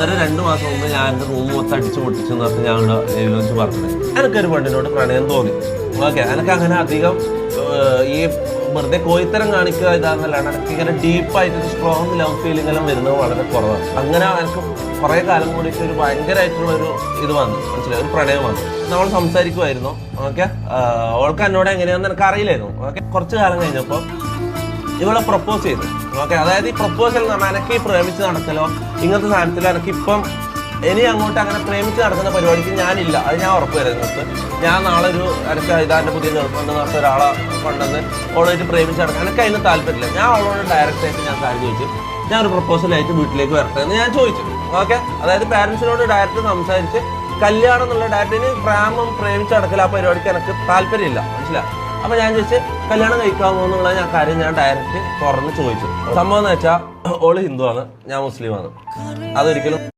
ഒന്നര 2 മാസം മുമ്പ് ഞാൻ എൻ്റെ റൂം മൊത്തം അടിച്ചു പൊട്ടിച്ചെന്ന് പറഞ്ഞ് ഞാൻ ഇവിടെ വെച്ച് പറഞ്ഞത്. എനിക്കൊരു പെണ്ണിനോട് പ്രണയം തോന്നി. ഓക്കെ, എനിക്ക് അങ്ങനെ അധികം ഈ വെറുതെ കോയിത്തരം കാണിക്കുക ഇതാണെന്നല്ലാണ്ട് എനിക്ക് ഇങ്ങനെ ഡീപ്പായിട്ട് സ്ട്രോങ് ലവ് ഫീലിംഗ് എല്ലാം വരുന്നത് വളരെ കുറവാണ്. അങ്ങനെ എനിക്ക് കുറേ കാലം കൂടിയിട്ട് ഒരു ഭയങ്കരമായിട്ടുള്ളൊരു ഇത് വന്നു, മനസ്സിലായി, ഒരു പ്രണയം വന്നു. നമ്മൾ സംസാരിക്കുമായിരുന്നു. ഓക്കെ, അവൾക്ക് എന്നോട് എങ്ങനെയാണെന്ന് എനിക്ക് അറിയില്ലായിരുന്നു. ഓക്കെ, കുറച്ച് കാലം കഴിഞ്ഞപ്പോൾ ഇവളെ പ്രപ്പോസ് ചെയ്തു. ഓക്കെ, അതായത് ഈ പ്രപ്പോസൽ എന്ന് പറഞ്ഞാൽ എനിക്ക് ഈ പ്രേമിച്ച് നടക്കലോ ഇങ്ങനത്തെ സാധനത്തിലോ എനിക്കിപ്പം ഇനി അങ്ങോട്ട് അങ്ങനെ പ്രേമിച്ച് നടക്കുന്ന പരിപാടിക്ക് ഞാനില്ല. അത് ഞാൻ ഉറപ്പ് വരുന്നത്. ഞാൻ നാളെ എനിക്ക് ഇതാൻ്റെ പുതിയ ഗേൾഫ്രണ്ട് നടത്ത ഒരാളെ കൊണ്ടുവന്ന് അവളായിട്ട് പ്രേമിച്ച് നടക്കാൻ എനിക്ക് അതിന് താല്പര്യമില്ല. ഞാൻ അവളോട് ഡയറക്റ്റ് ആയിട്ട് ഞാൻ കാര്യം ചോദിച്ചു, ഞാൻ ഒരു പ്രപ്പോസലായിട്ട് വീട്ടിലേക്ക് വരട്ടെ എന്ന് ഞാൻ ചോദിച്ചു. ഓക്കെ, അതായത് പാരൻസിനോട് ഡയറക്റ്റ് സംസാരിച്ച് കല്യാണം എന്നുള്ള ഡയറക്റ്റിന് പ്രേമിച്ച് നടക്കൽ ആ പരിപാടിക്ക് എനിക്ക് താല്പര്യമില്ല, മനസ്സിലായി. അപ്പൊ ഞാൻ ചോദിച്ചു കല്യാണം കഴിക്കാമോ എന്നുള്ള കാര്യം ഞാൻ ഡയറക്റ്റ് തുറന്ന് ചോദിച്ചു. സംഭവം എന്ന് വെച്ചാൽ ഓള് ഹിന്ദുവാണ്, ഞാൻ മുസ്ലിമാണ്. അതൊരിക്കലും